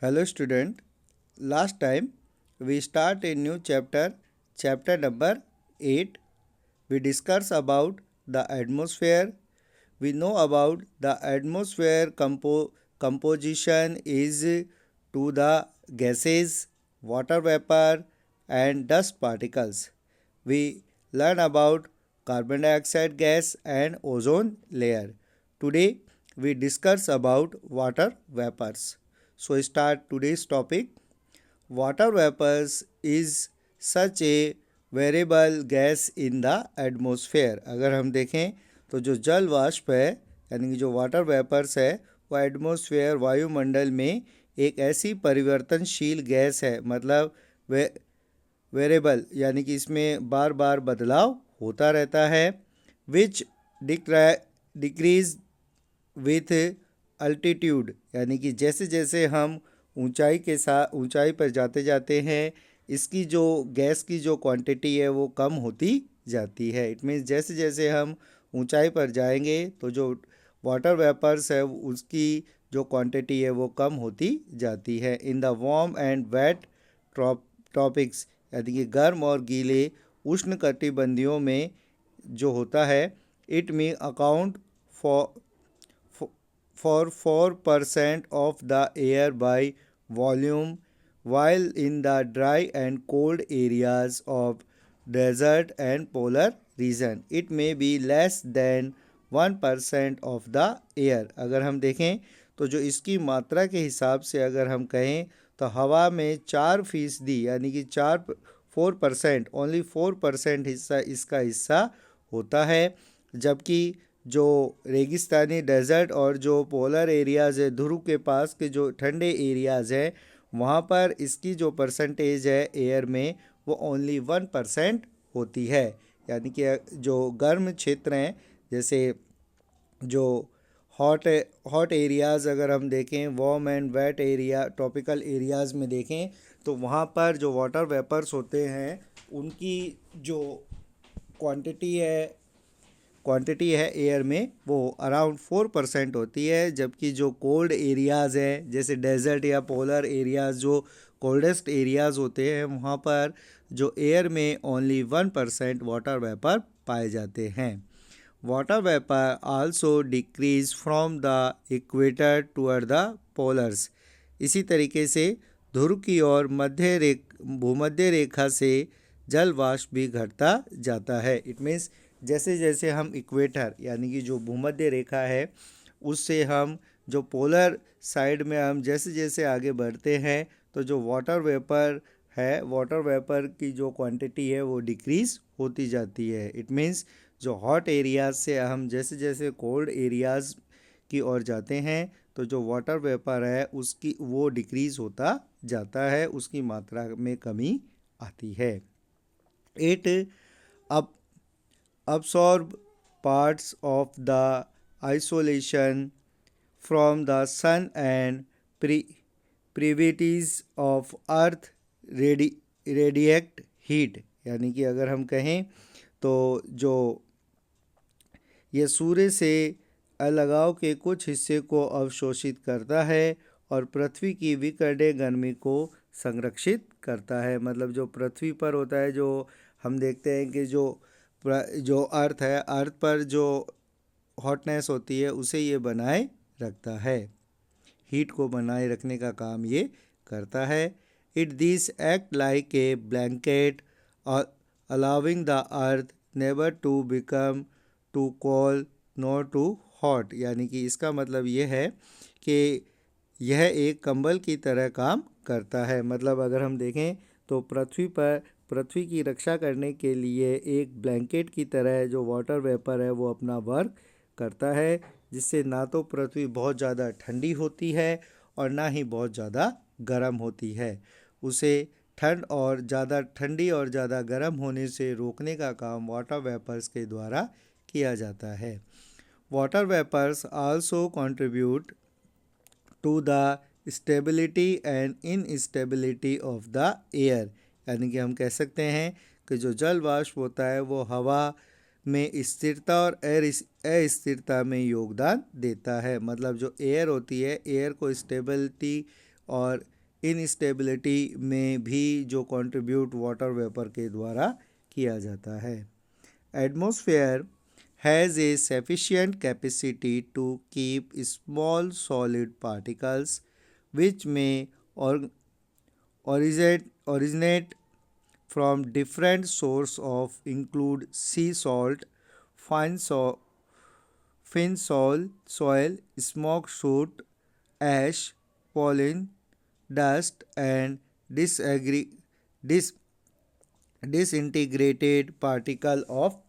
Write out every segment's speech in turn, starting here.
Hello student, last time we start a new chapter number 8. We discuss about the atmosphere. We know about the atmosphere composition is to the gases, water vapor and dust particles. We learn about carbon dioxide gas and ozone layer. Today we discuss about water vapors. So start today's topic. Water vapors is such a variable gas in the atmosphere. अगर हम देखें तो जो जल वाष्प है यानी कि जो वाटर वेपर्स है वो एटमॉस्फेयर वायुमंडल में एक ऐसी परिवर्तनशील गैस है। मतलब वे वेरिएबल यानी कि इसमें बार बार बदलाव होता रहता है। विच डिक्रीज विथ अल्टीट्यूड यानी कि जैसे जैसे हम ऊंचाई पर जाते जाते हैं इसकी जो गैस की जो क्वांटिटी है वो कम होती जाती है। इट मीन्स जैसे जैसे हम ऊंचाई पर जाएंगे तो जो वाटर वेपर्स है उसकी जो क्वांटिटी है वो कम होती जाती है। In the warm and wet tropics यानी कि गर्म और गीले उष्ण कटिबंधियों में जो होता है इट में account for 4% of the air by volume, while in the dry and cold areas of desert and polar region it may be less than 1% of the air। अगर हम देखें तो जो इसकी मात्रा के हिसाब से अगर हम कहें तो हवा में 4% यानी कि 4% ओनली 4% हिस्सा इसका हिस्सा होता है। जबकि जो रेगिस्तानी डेजर्ट और जो पोलर एरियाज़ है ध्रुव के पास के जो ठंडे एरियाज़ है वहाँ पर इसकी जो परसेंटेज है एयर में वो ओनली 1% होती है। यानी कि जो गर्म क्षेत्र हैं जैसे जो हॉट हॉट एरियाज़ अगर हम देखें warm and wait area tropical areas में देखें तो वहाँ पर जो वाटर वेपर्स होते हैं उनकी जो क्वांटिटी है एयर में वो अराउंड 4% होती है। जबकि जो कोल्ड एरियाज़ हैं जैसे डेजर्ट या पोलर एरियाज़ जो कोल्डेस्ट एरियाज़ होते हैं वहाँ पर जो एयर में ओनली 1% वाटर वेपर पाए जाते हैं। Water vapour also decrease from the equator toward the polars. इसी तरीके से ध्रुव की ओर भूमध्य रेखा से जल वाष्प भी घटता जाता है। इट मीन्स जैसे जैसे हम इक्वेटर यानी कि जो भूमध्य रेखा है उससे हम जो पोलर साइड में हम जैसे जैसे आगे बढ़ते हैं तो जो वाटर वेपर की जो क्वांटिटी है वो डिक्रीज होती जाती है। इट मीन्स जो हॉट एरियाज से हम जैसे जैसे कोल्ड एरियाज़ की ओर जाते हैं तो जो वाटर वेपर है उसकी वो डिक्रीज होता जाता है, उसकी मात्रा में कमी आती है। इट अब absorb parts of the isolation from the sun and previties of earth radiate heat। यानी कि अगर हम कहें तो जो ये सूर्य से अलगाव के कुछ हिस्से को अवशोषित करता है और पृथ्वी की विकर्णीय गर्मी को संरक्षित करता है। मतलब जो पृथ्वी पर होता है जो हम देखते हैं कि जो अर्थ है अर्थ पर जो हॉटनेस होती है उसे ये बनाए रखता है, हीट को बनाए रखने का काम ये करता है। It this act like a blanket allowing the earth never to become too cold nor too hot. यानी कि इसका मतलब ये है कि यह एक कंबल की तरह काम करता है। मतलब अगर हम देखें तो पृथ्वी की रक्षा करने के लिए एक ब्लैंकेट की तरह जो वाटर वेपर है वो अपना वर्क करता है, जिससे ना तो पृथ्वी बहुत ज़्यादा ठंडी होती है और ना ही बहुत ज़्यादा गर्म होती है। उसे ठंडी और ज़्यादा गर्म होने से रोकने का काम वाटर वेपर्स के द्वारा किया जाता है। Water vapours also contribute to the stability and instability of the air. यानी कि हम कह सकते हैं कि जो जल वाष्प होता है वो हवा में स्थिरता और अस्थिरता में योगदान देता है। मतलब जो एयर होती है एयर को स्टेबिलिटी और इनस्टेबिलिटी में भी जो कंट्रीब्यूट वाटर वेपर के द्वारा किया जाता है। Atmosphere has a sufficient capacity to keep small solid particles which may originate from different sources of include sea salt, fine soil, smoke soot, ash, pollen, dust, and dis- disintegrated particle of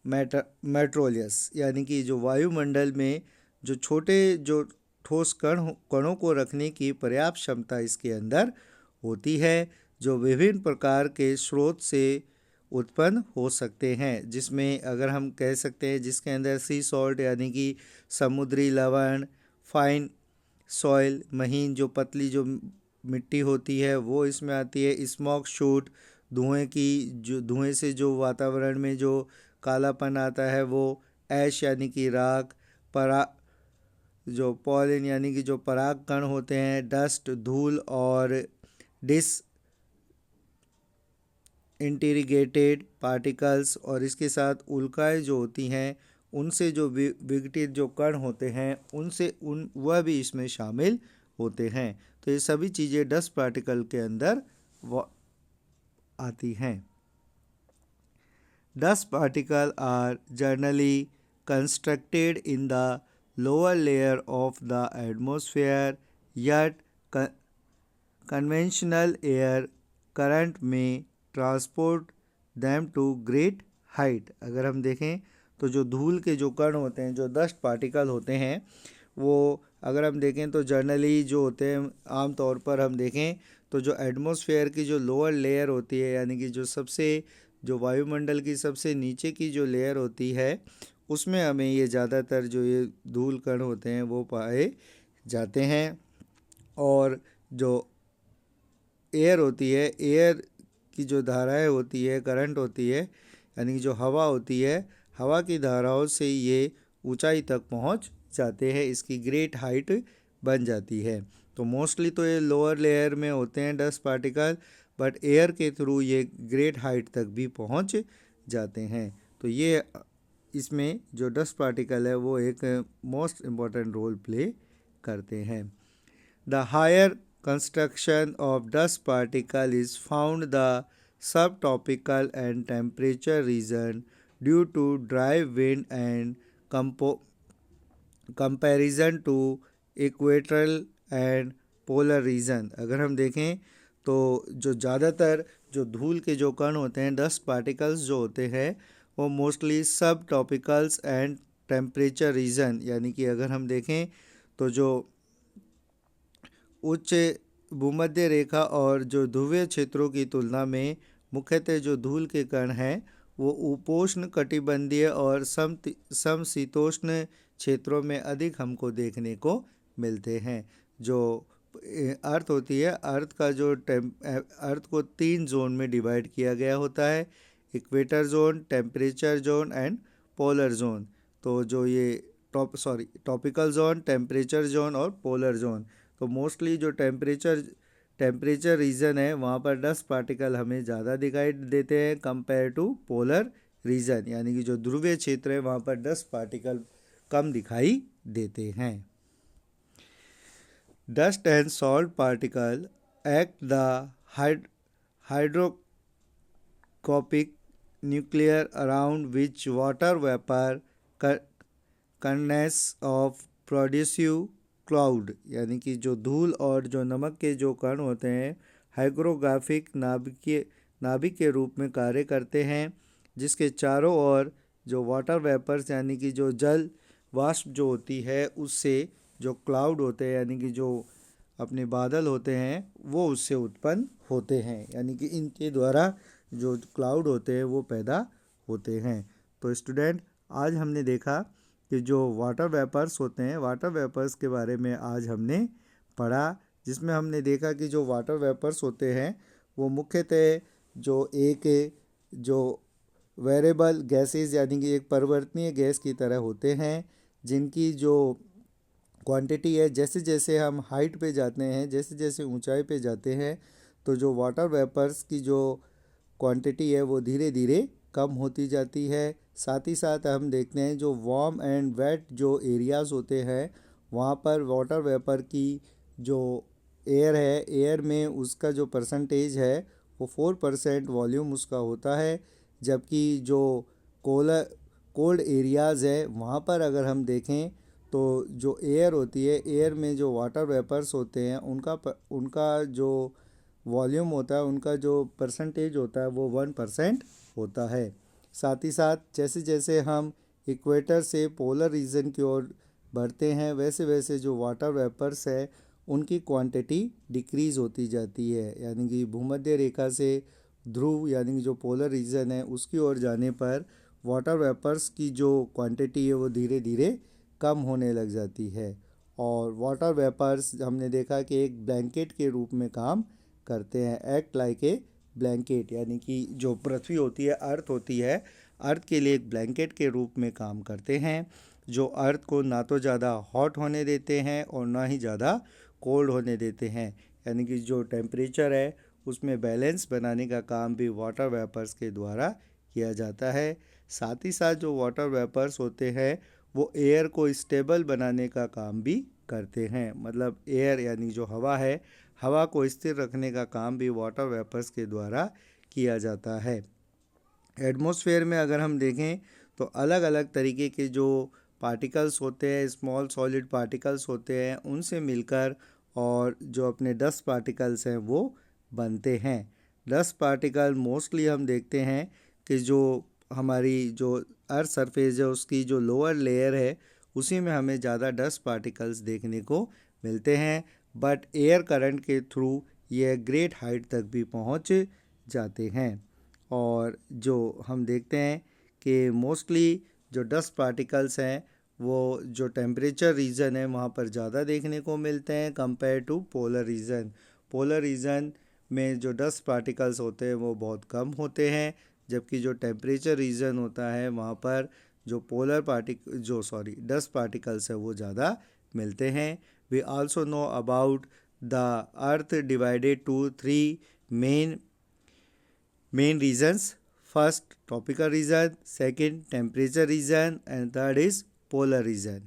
मेट्रोलियस, यानी कि जो वायुमंडल में जो छोटे जो ठोस कणों को रखने की पर्याप्त क्षमता इसके अंदर होती है, जो विभिन्न प्रकार के स्रोत से उत्पन्न हो सकते हैं, जिसमें अगर हम कह सकते हैं जिसके अंदर सी सॉल्ट यानी कि समुद्री लवण, फाइन सॉइल महीन जो पतली जो मिट्टी होती है वो इसमें आती है, स्मोक शूट धुएं से जो वातावरण में जो कालापन आता है वो, ऐश यानी कि राख, जो पॉलन यानी कि जो पराग कण होते हैं, डस्ट धूल, और इंटीग्रेटेड पार्टिकल्स, और इसके साथ उल्काएं जो होती हैं उनसे जो विघटित जो कण होते हैं वह भी इसमें शामिल होते हैं। तो ये सभी चीज़ें डस्ट पार्टिकल के अंदर आती हैं। Dust particles are generally constructed in the lower layer of the atmosphere, yet conventional air current may transport them to great height। अगर हम देखें तो जो धूल के जो कण होते हैं, जो डस्ट पार्टिकल होते हैं, वो अगर हम देखें तो जनरली जो होते हैं, आम तौर पर हम देखें तो जो एटमॉस्फेयर की जो लोअर लेयर होती है, यानी कि जो वायुमंडल की सबसे नीचे की जो लेयर होती है, उसमें हमें ये ज़्यादातर जो ये धूल कण होते हैं वो पाए जाते हैं। और जो एयर होती है, एयर की जो धाराएं होती है, करंट होती है, यानी कि जो हवा होती है, हवा की धाराओं से ये ऊंचाई तक पहुंच जाते हैं, इसकी ग्रेट हाइट बन जाती है। तो मोस्टली तो ये लोअर लेयर में होते हैं डस्ट पार्टिकल, बट एयर के थ्रू ये ग्रेट हाइट तक भी पहुंच जाते हैं। तो ये इसमें जो डस्ट पार्टिकल है वो एक मोस्ट इम्पॉर्टेंट रोल प्ले करते हैं। The higher construction of dust particle is found the subtropical and temperature region due to dry wind and comparison to equatorial and polar region। अगर हम देखें तो जो ज़्यादातर जो धूल के जो कण होते हैं, डस्ट पार्टिकल्स जो होते हैं, वो मोस्टली सब ट्रॉपिकल्स एंड टेम्परेचर रीजन, यानी कि अगर हम देखें तो जो उच्च भूमध्य रेखा और जो ध्रुवीय क्षेत्रों की तुलना में मुख्यतः जो धूल के कण हैं वो उपोष्ण कटिबंधीय और समशीतोष्ण क्षेत्रों में अधिक हमको देखने को मिलते हैं। जो अर्थ होती है, अर्थ को 3 जोन में डिवाइड किया गया होता है, equator zone, temperature zone and polar zone. तो जो ये ट्रॉपिकल जोन, टेम्परेचर जोन और पोलर जोन, तो मोस्टली जो टेम्परेचर रीजन है वहाँ पर डस्ट पार्टिकल हमें ज़्यादा दिखाई देते हैं कंपेयर टू पोलर रीजन, यानी कि जो ध्रुवीय क्षेत्र है वहाँ पर डस्ट पार्टिकल कम दिखाई देते हैं। Dust and salt particle act the hydroscopic nuclear around which water vapour condense of productive cloud, यानी कि जो धूल और जो नमक के जो कण होते हैं हाइग्रोग्राफिक नाभिक के रूप में कार्य करते हैं, जिसके चारों ओर जो वाटर वेपर्स यानी कि जो जल वाष्प जो होती है उससे जो क्लाउड होते हैं, यानी कि जो अपने बादल होते हैं वो उससे उत्पन्न होते हैं, यानी कि इनके द्वारा जो क्लाउड होते हैं वो पैदा होते हैं। तो स्टूडेंट, आज हमने देखा कि जो वाटर वेपर्स होते हैं, वाटर वेपर्स के बारे में आज हमने पढ़ा, जिसमें हमने देखा कि जो वाटर वेपर्स होते हैं वो मुख्यतः जो वेरिएबल गैसेस यानी कि एक परिवर्तनीय गैस की तरह होते हैं, जिनकी जो क्वांटिटी है। जैसे जैसे हम हाइट पे जाते हैं, जैसे जैसे ऊंचाई पे जाते हैं, तो जो वाटर वेपर्स की जो क्वांटिटी है वो धीरे धीरे कम होती जाती है। साथ ही साथ हम देखते हैं जो वार्म एंड वेट जो एरियाज़ होते हैं, वहाँ पर वाटर वेपर की जो एयर है, एयर में उसका जो परसेंटेज है वो 4% वॉल्यूम उसका होता है। जबकि जो कोलर कोल्ड एरियाज़ है वहाँ पर अगर हम देखें तो जो एयर होती है, एयर में जो वाटर वेपर्स होते हैं उनका जो वॉल्यूम होता है, उनका जो परसेंटेज होता है वो 1% होता है। साथ ही साथ जैसे जैसे हम इक्वेटर से पोलर रीजन की ओर बढ़ते हैं, वैसे वैसे जो वाटर वेपर्स है उनकी क्वांटिटी डिक्रीज़ होती जाती है। यानी कि भूमध्य रेखा से ध्रुव यानी कि जो पोलर रीजन है उसकी ओर जाने पर वाटर वेपर्स की जो क्वांटिटी है वो धीरे धीरे कम होने लग जाती है। और वाटर वेपर्स हमने देखा कि एक ब्लैंकेट के रूप में काम करते हैं, एक्ट लाइक ए ब्लैंकेट। यानी कि जो पृथ्वी होती है, अर्थ होती है, अर्थ के लिए एक ब्लैंकेट के रूप में काम करते हैं, जो अर्थ को ना तो ज़्यादा हॉट होने देते हैं और ना ही ज़्यादा कोल्ड होने देते हैं। यानी कि जो टेम्परेचर है उसमें बैलेंस बनाने का काम भी वाटर वेपर्स के द्वारा किया जाता है। साथ ही साथ जो वाटर वेपर्स होते हैं वो एयर को स्टेबल बनाने का काम भी करते हैं। मतलब एयर यानी जो हवा है, हवा को स्थिर रखने का काम भी वाटर वेपर्स के द्वारा किया जाता है। एटमॉस्फेयर में अगर हम देखें तो अलग अलग तरीके के जो पार्टिकल्स होते हैं, स्मॉल सॉलिड पार्टिकल्स होते हैं, उनसे मिलकर और जो अपने डस्ट पार्टिकल्स हैं वो बनते हैं। डस्ट पार्टिकल मोस्टली हम देखते हैं कि जो हमारी जो अर्थ सरफेस है उसकी जो लोअर लेयर है उसी में हमें ज़्यादा डस्ट पार्टिकल्स देखने को मिलते हैं। बट एयर करंट के थ्रू ये ग्रेट हाइट तक भी पहुंच जाते हैं। और जो हम देखते हैं कि मोस्टली जो डस्ट पार्टिकल्स हैं वो जो टेम्परेचर रीजन है वहाँ पर ज़्यादा देखने को मिलते हैं compare to polar region. Polar region में जो डस्ट पार्टिकल्स होते हैं वो बहुत कम होते हैं, जबकि जो टेम्परेचर रीजन होता है वहाँ पर जो डस्ट पार्टिकल्स है वो ज़्यादा मिलते हैं। We also know about the earth divided to three main reasons. First, tropical region, second, temperature region, and third is polar region.